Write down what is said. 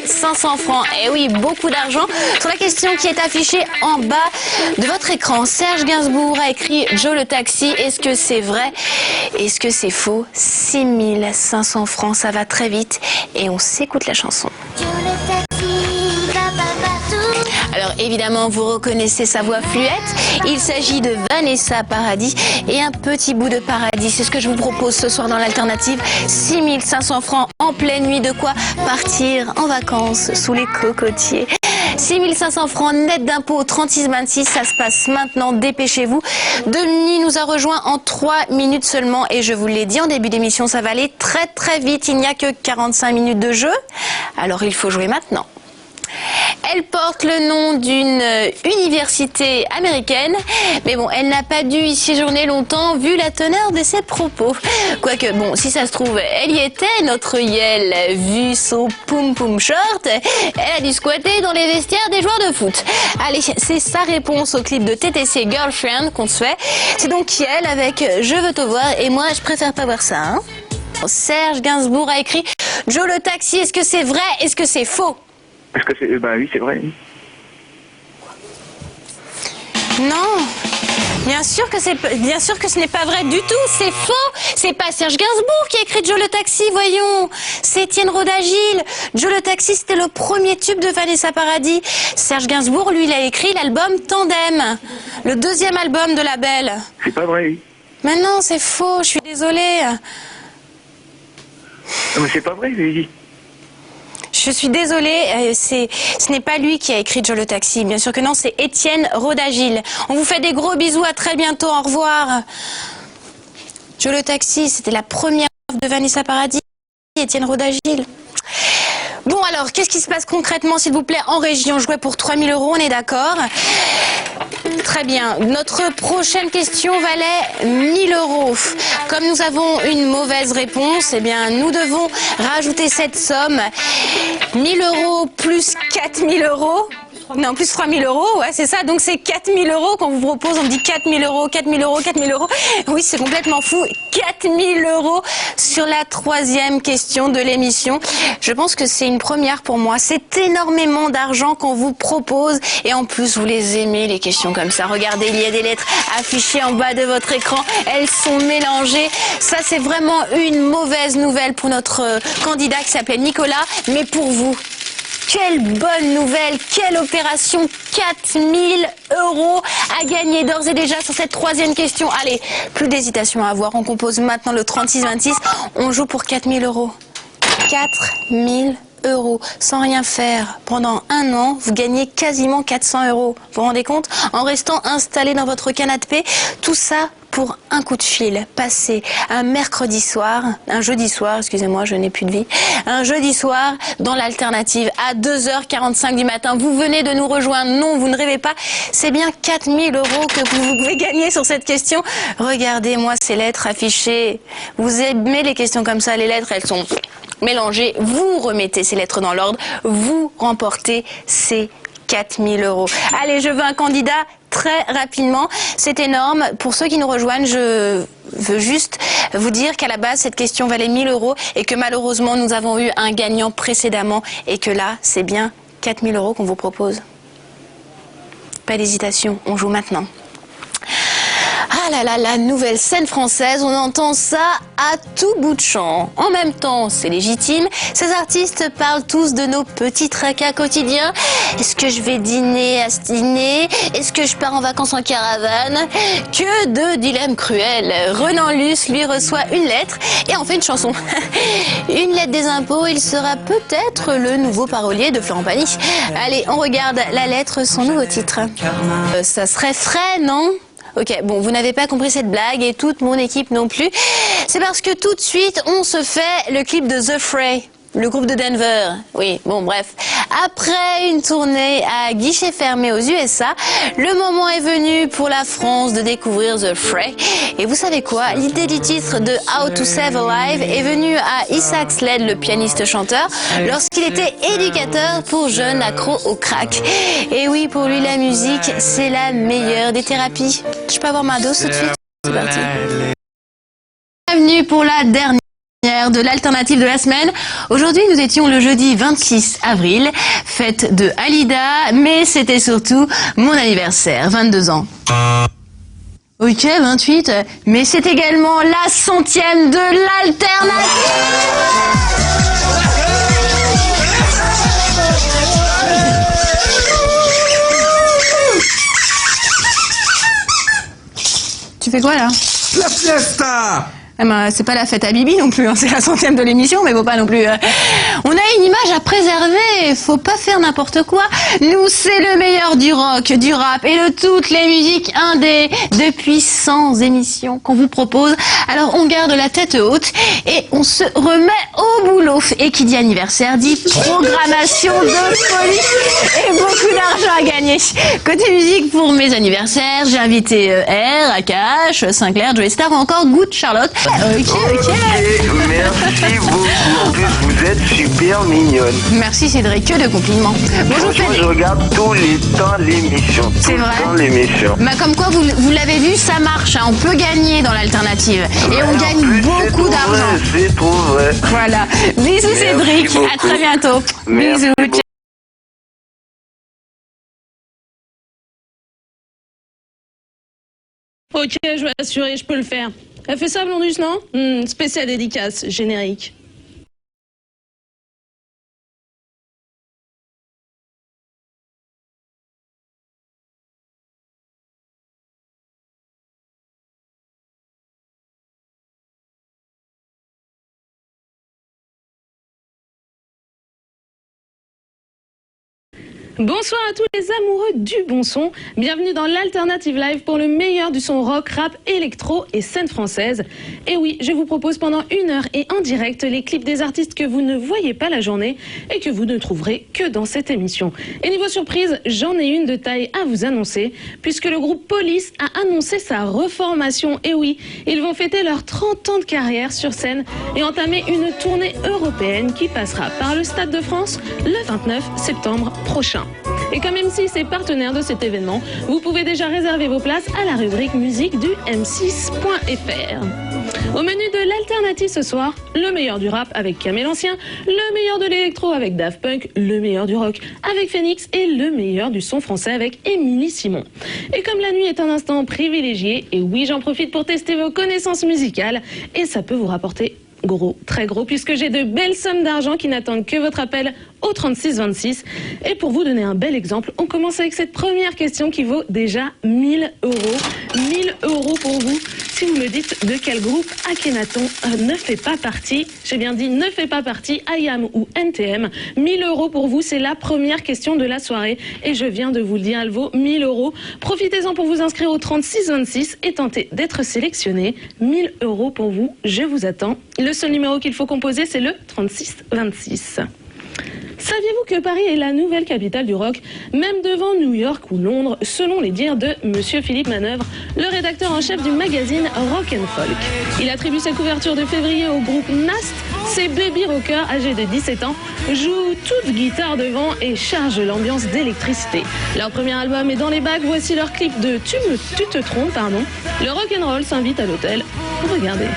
500 francs. Et oui, beaucoup d'argent. Sur la question qui est affichée en bas de votre écran, Serge Gainsbourg a écrit Joe le taxi. Est-ce que c'est vrai? Est-ce que c'est faux? 6500 francs, ça va très vite. Et on s'écoute la chanson. Joe le taxi va pas partout. Alors évidemment, vous reconnaissez sa voix fluette. Il s'agit de Vanessa Paradis et un petit bout de paradis. C'est ce que je vous propose ce soir dans l'alternative. 6500 francs en pleine nuit, de quoi partir en vacances sous les cocotiers. 6500 francs net d'impôt 36,26, ça se passe maintenant, dépêchez-vous. Denis nous a rejoint en 3 minutes seulement et je vous l'ai dit en début d'émission, ça va aller très très vite, il n'y a que 45 minutes de jeu, alors il faut jouer maintenant. Elle porte le nom d'une université américaine, mais bon, elle n'a pas dû y séjourner longtemps vu la teneur de ses propos. Quoique, bon, si ça se trouve, elle y était, notre Yel, vu son poum-poum short, elle a dû squatter dans les vestiaires des joueurs de foot. Allez, c'est sa réponse au clip de TTC Girlfriend qu'on se fait. C'est donc Yel avec Je veux te voir, et moi, je préfère pas voir ça, hein. Serge Gainsbourg a écrit Joe le taxi, est-ce que c'est vrai, est-ce que c'est faux? Est-ce que c'est... Bah oui, c'est vrai. Non, bien sûr que ce n'est pas vrai du tout, c'est faux. C'est pas Serge Gainsbourg qui a écrit Joe le taxi, voyons. C'est Étienne Rodagil. Joe le taxi, c'était le premier tube de Vanessa Paradis. Serge Gainsbourg, lui, il a écrit l'album Tandem, le deuxième album de la Belle. C'est pas vrai. Mais non, c'est faux, je suis désolée. Non, mais c'est pas vrai, je lui ai dit. Je suis désolée, ce n'est pas lui qui a écrit Joe le taxi, bien sûr que non, c'est Étienne Rodagil. On vous fait des gros bisous, à très bientôt, au revoir. Joe le taxi, c'était la première de Vanessa Paradis, Étienne Rodagil. Bon alors, qu'est-ce qui se passe concrètement, s'il vous plaît, en région? Jouer pour 3000 €, on est d'accord? Très bien. Notre prochaine question valait 1000 €. Comme nous avons une mauvaise réponse, eh bien, nous devons rajouter cette somme. 1000 € plus 4000 €. Non, plus 3000 €, ouais, c'est ça. Donc c'est 4000 € qu'on vous propose. On dit 4000 €, 4000 €, 4000 €. Oui, c'est complètement fou. 4000 € sur la troisième question de l'émission. Je pense que c'est une première pour moi. C'est énormément d'argent qu'on vous propose. Et en plus, vous les aimez, les questions comme ça. Regardez, il y a des lettres affichées en bas de votre écran. Elles sont mélangées. Ça, c'est vraiment une mauvaise nouvelle pour notre candidat qui s'appelait Nicolas. Mais pour vous, quelle bonne nouvelle, quelle opération, 4000 € à gagner d'ores et déjà sur cette troisième question. Allez, plus d'hésitation à avoir, on compose maintenant le 36-26, on joue pour 4000 €. 4000 €, sans rien faire. Pendant un an, vous gagnez quasiment 400 €. Vous vous rendez compte? En restant installé dans votre canapé, tout ça pour un coup de fil, passé un mercredi soir, un jeudi soir, excusez-moi, je n'ai plus de vie, un jeudi soir dans l'alternative à 2h45 du matin. Vous venez de nous rejoindre, non, vous ne rêvez pas, c'est bien 4000 € que vous pouvez gagner sur cette question. Regardez-moi ces lettres affichées. Vous aimez les questions comme ça, les lettres, elles sont mélangées. Vous remettez ces lettres dans l'ordre, vous remportez ces 4000 €. Allez, je veux un candidat très rapidement. C'est énorme. Pour ceux qui nous rejoignent, je veux juste vous dire qu'à la base, cette question valait 1000 € et que malheureusement, nous avons eu un gagnant précédemment et que là, c'est bien 4000 € qu'on vous propose. Pas d'hésitation, on joue maintenant. Ah là là, la nouvelle scène française, on entend ça à tout bout de champ. En même temps, c'est légitime, ces artistes parlent tous de nos petits tracas quotidiens. Est-ce que je vais dîner à ce dîner? Est-ce que je pars en vacances en caravane? Que de dilemmes cruels. Renan Luce, lui, reçoit une lettre et en fait une chanson. Une lettre des impôts, il sera peut-être le nouveau parolier de Florent Pagny. Allez, on regarde la lettre, son nouveau titre. Ça serait frais, non? Ok, bon, vous n'avez pas compris cette blague et toute mon équipe non plus. C'est parce que tout de suite, on se fait le clip de The Fray, le groupe de Denver. Oui, bon, bref. Après une tournée à guichet fermé aux USA, le moment est venu pour la France de découvrir The Fray. Et vous savez quoi? L'idée du titre de How to Save a Life est venue à Isaac Sled, le pianiste-chanteur, lorsqu'il était éducateur pour jeunes accros au crack. Et oui, pour lui, la musique, c'est la meilleure des thérapies. Je peux avoir ma dose tout de suite? C'est parti. Bienvenue pour la dernière De l'alternative de la semaine. Aujourd'hui, nous étions le jeudi 26 avril, fête de Halida, mais c'était surtout mon anniversaire, 22 ans. Ok, 28, mais c'est également la 100e de l'alternative. Tu fais quoi là? La fiesta! Eh ben, c'est pas la fête à Bibi non plus, hein. C'est la 100e de l'émission, mais faut pas non plus. On a une image à préserver, faut pas faire n'importe quoi. Nous, c'est le meilleur du rock, du rap et de toutes les musiques indé depuis 100 émissions qu'on vous propose. Alors on garde la tête haute et on se remet au boulot. Et qui dit anniversaire dit programmation de folie et beaucoup d'argent à gagner. Côté musique pour mes anniversaires, j'ai invité R, Akash, Sinclair, Joey Star ou encore Good Charlotte. Ok. Merci beaucoup. En plus, vous êtes super mignonne. Merci Cédric, que de compliments. Bonjour Franchement, je regarde tous les temps l'émission. C'est vrai. Tout le temps l'émission. Bah comme quoi, vous l'avez vu, ça marche, hein. On peut gagner dans l'alternative. Et on gagne beaucoup d'argent. C'est trop vrai. Voilà. Bisous Merci Cédric, beaucoup. à très bientôt. Merci Bisous. beaucoup. Ok, je vais assurer, je peux le faire. Elle fait ça, Blondus, non? Spécial dédicace, générique. Bonsoir à tous les amoureux du bon son. Bienvenue dans l'Alternative Live pour le meilleur du son rock, rap, électro et scène française. Et oui, je vous propose pendant 1 heure et en direct les clips des artistes que vous ne voyez pas la journée et que vous ne trouverez que dans cette émission. Et niveau surprise, j'en ai une de taille à vous annoncer puisque le groupe Police a annoncé sa reformation. Et oui, ils vont fêter leurs 30 ans de carrière sur scène et entamer une tournée européenne qui passera par le Stade de France le 29 septembre prochain. Et comme M6 est partenaire de cet événement, vous pouvez déjà réserver vos places à la rubrique musique du m6.fr. Au menu de l'alternative ce soir, le meilleur du rap avec Kamel Ancien, le meilleur de l'électro avec Daft Punk, le meilleur du rock avec Phoenix et le meilleur du son français avec Émilie Simon. Et comme la nuit est un instant privilégié, et oui j'en profite pour tester vos connaissances musicales, et ça peut vous rapporter gros, très gros, puisque j'ai de belles sommes d'argent qui n'attendent que votre appel au 3626. Et pour vous donner un bel exemple, on commence avec cette première question qui vaut déjà 1 000 €. 1 000 € pour vous, si vous me dites de quel groupe Akhenaton ne fait pas partie. J'ai bien dit ne fait pas partie, IAM ou NTM. 1 000 € pour vous, c'est la première question de la soirée. Et je viens de vous le dire, elle vaut 1 000 €. Profitez-en pour vous inscrire au 3626 et tenter d'être sélectionné. 1 000 € pour vous, je vous attends. Le seul numéro qu'il faut composer, c'est le 3626. Saviez-vous que Paris est la nouvelle capitale du rock, même devant New York ou Londres, selon les dires de Monsieur Philippe Manœuvre, le rédacteur en chef du magazine Rock & Folk. Il attribue sa couverture de février au groupe Nast. Ces baby rockers âgés de 17 ans jouent toute guitare devant et chargent l'ambiance d'électricité. Leur premier album est dans les bacs, voici leur clip de Tu te trompes, pardon. Le rock'n'roll s'invite à l'hôtel. Regardez.